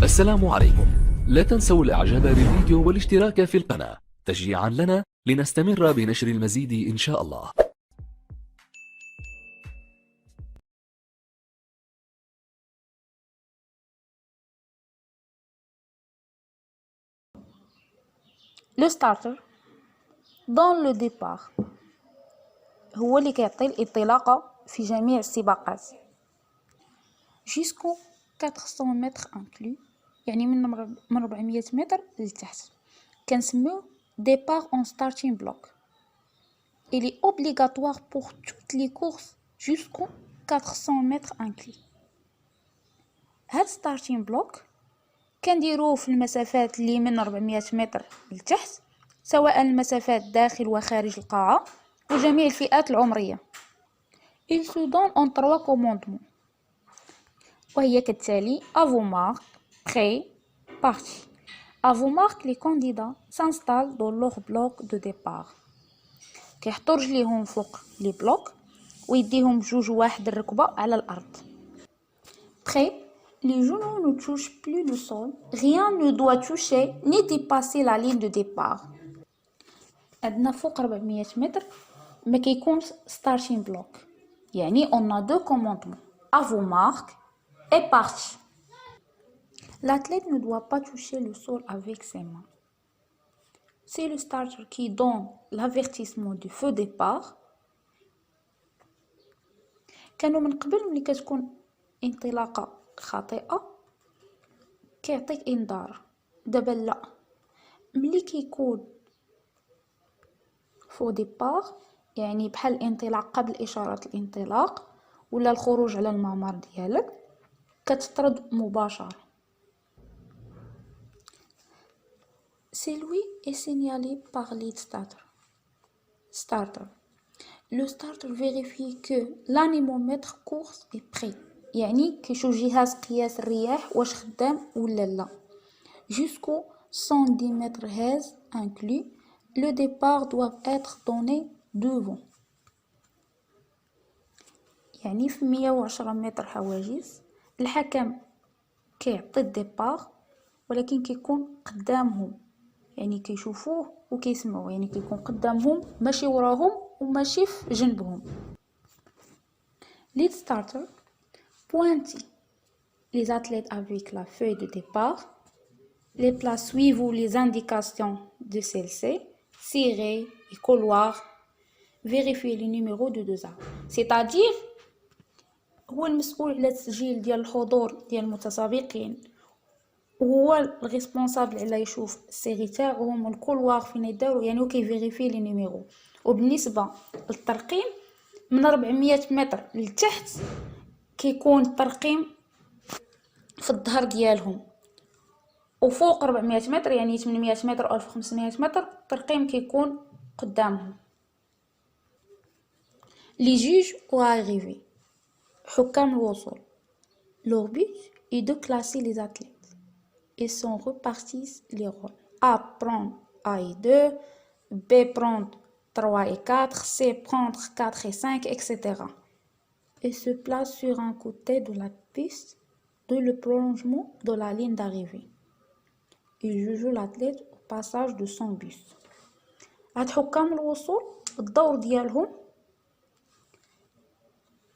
السلام عليكم. لا تنسوا الاعجاب بالفيديو والاشتراك في القناة تشجيعا لنا لنستمر بنشر المزيد إن شاء الله. لو ستارتر دون لو ديبار هو اللي كيعطي الانطلاقة في جميع السباقات جيسكو 400 متر انكلو، يعني من 400 متر لتحت كنسميوه départ en starting block. Il est obligatoire pour toutes les courses jusqu'aux 400 mètres inclus. هاد starting block كنديروه في المسافات اللي من 400 متر لتحت، سواء المسافات داخل وخارج القاعة وجميع الفئات العمرية. Il se donne en 3 commandements وهي كالتالي: avant marque, prêt, parti. avant marque les candidats s'installent dans leur bloc de départ. كيحطوا رجليهم فوق لي بلوك ويديهم بجوج واحد الركبة على الأرض. prêt, les genoux ne touchent plus le sol, rien ne doit toucher ni dépasser la ligne de départ. عندنا فوق 400 متر ما كيكونش starting block، يعني on a deux commandements: avant marque et parti. L'athlète ne doit pas toucher le sol avec ses mains. C'est le starter qui donne l'avertissement du feu départ. كانوا من قبل ملي كتكون انطلاقة خاطئة كيعطيك انذار، دابا لا، ملي كيكون فو ديبار يعني بحال الانطلاق قبل إشارة الانطلاق ولا الخروج على الممر ديالك كتطرد مباشرة. Celui est signalé par lead starter. Le starter vérifie que l'anémomètre course est prêt، يعني كيشوف جهاز قياس الرياح واش خدام ولا لا. Jusqu'au 110 mètres haze inclus, le départ doit être donné devant. يعني في 110 متر حواجز الحكم كيعطي الديبار، ولكن كيكون قدامهم، يعني كيشوفوه وكيسمعوه، يعني كيكون قدامهم ماشي وراهم وماشي في جنبهم. lead starter pointe les athlètes avec la feuille de départ, les places suivent les indications de celle-ci, ciré et couloir, vérifier le numéro de 2A. c'est-à-dire هو المسؤول على التسجيل ديال الحضور ديال المتسابقين، وهو الريسبونسابل على يشوف السيري تاعهم والكولوار فين يداروا، يعني هو كيفيريفي لي نيميرو. وبالنسبه للترقيم من 400 متر لتحت كيكون الترقيم في الظهر ديالهم، وفوق 400 متر يعني 800 متر او 1500 متر الترقيم كيكون قدامهم. لي جوج واريفي حكام الوصول. leur but est de classer les athlètes. Ils s'en répartissent les rôles. A prendre A et 2, B prendre 3 et 4, C prendre 4 et 5, etc. Ils se placent sur un côté de la piste de le prolongement de la ligne d'arrivée. Ils jugent l'athlète au passage de son bus. هاد حكام الوصول الدور ديالهم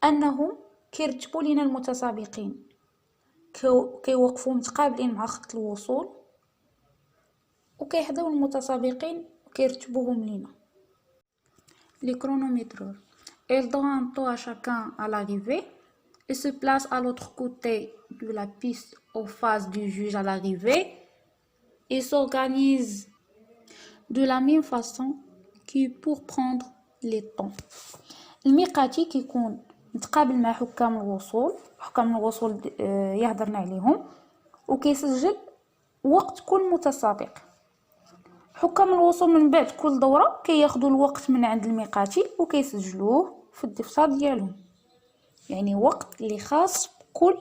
أنهم كيرتبوا لينا المتسابقين، كيوقفوا متقابلين مع خط الوصول وكيحضروا المتسابقين وكيرتبوهم لينا. Les chronométreurs, ils donnent un temps à chacun à l'arrivée et se placent à l'autre côté de la piste en face du juge à l'arrivée. Ils s'organisent de la même façon que pour prendre les temps. الميقاتي كيكون متقابل مع حكام الوصول، حكام الوصول يهضرنا عليهم وكيسجل وقت كل متسابق. حكام الوصول من بعد كل دورة كياخدوا الوقت من عند الميقاتي وكيسجلوه في الدفتر ديالهم، يعني وقت اللي خاص بكل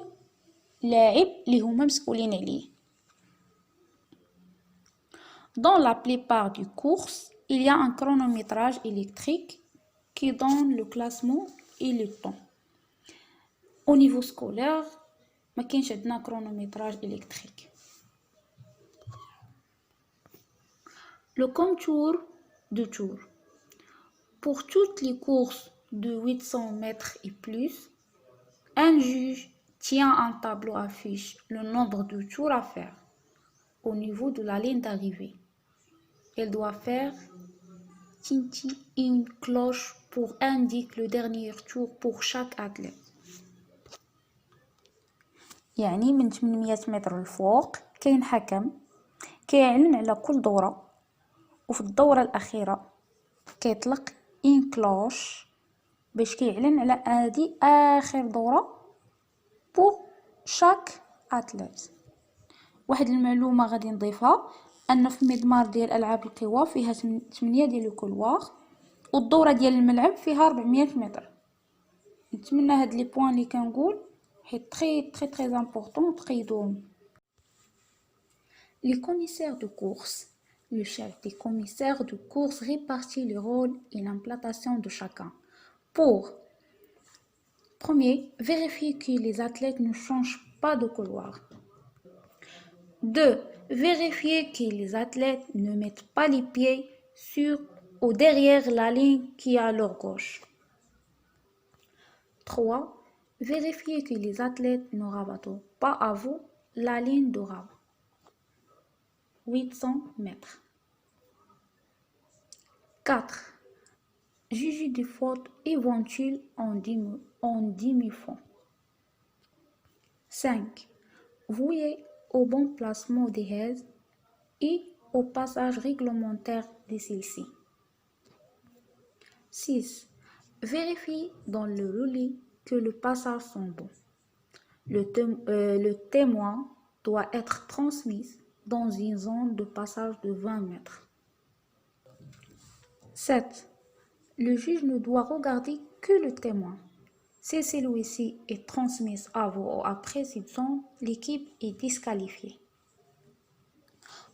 لاعب اللي هما مسؤولين عليه. Dans la plupart des courses, il y a un chronométrage électrique qui donne le classement et le temps. Au niveau scolaire ما كاينش عندنا chronométrage électrique. Le contour de tour. Pour toutes les courses de 800 mètres et plus, un juge tient un tableau affiche le nombre de tours à faire au niveau de la ligne d'arrivée. Elle doit faire tinti une cloche pour indiquer le dernier tour pour chaque athlète. يعني من 800 متر للفوق كاين حكم كيعلن على كل دورة، وفي الدورة الأخيرة كيطلق إن كلوش باش كيعلن على هادي آخر دورة بور شاك أتليت. واحد المعلومة غادي نضيفها، أن في مضمار ديال ألعاب القوى فيها 8 ديال الكولواغ، والدورة ديال الملعب فيها 400 متر. نتمنى هاد لي بوين اللي كنقول حيت très important تقيدوهم. Les commissaires de course. Le chef des commissaires de course répartit le rôle et l'implantation de chacun. Pour premier, vérifier que les athlètes ne changent pas de couloir. 2. Vérifier que les athlètes ne mettent pas les pieds sur ou derrière la ligne qui est à leur gauche. 3. Vérifier que les athlètes ne rabattent pas à vous la ligne de rabat. 800 mètres. 4. Juger des fautes éventuelles en demi-fond. 5. Veiller au bon placement des haies et au passage réglementaire de celles-ci. 6. Vérifier dans le relais que le passage sont bons. Le témoin doit être transmis dans une zone de passage de 20 mètres. 7. Le juge ne doit regarder que le témoin. Si celui-ci est transmis avant ou après cette zone, l'équipe est disqualifiée.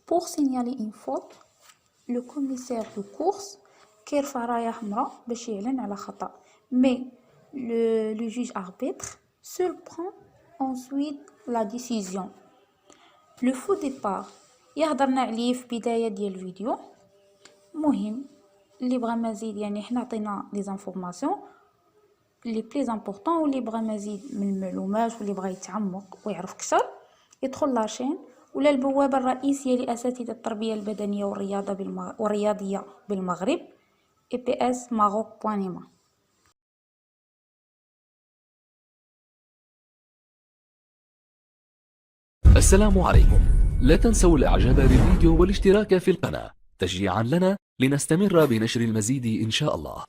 Pour signaler une faute, le commissaire de course كيرفع راية حمراء باش يعلن على خطأ. Mais le juge arbitre seul prend ensuite la décision. Le faux départ يهضرنا عليه في بداية ديال الفيديو. مهم اللي بغى مزيد يعني حنا عطينا لي زانفورماسيون لي بليز امبورطون، واللي بغى مزيد من المعلومات واللي بغى يتعمق ويعرف اكثر يدخل لاشين ولا البوابه الرئيسيه لاساتذه التربيه البدنيه والرياضيه بالمغرب eps-maroc.nima. السلام عليكم. لا تنسوا الاعجاب بالفيديو والاشتراك في القناة تشجيعا لنا لنستمر بنشر المزيد إن شاء الله.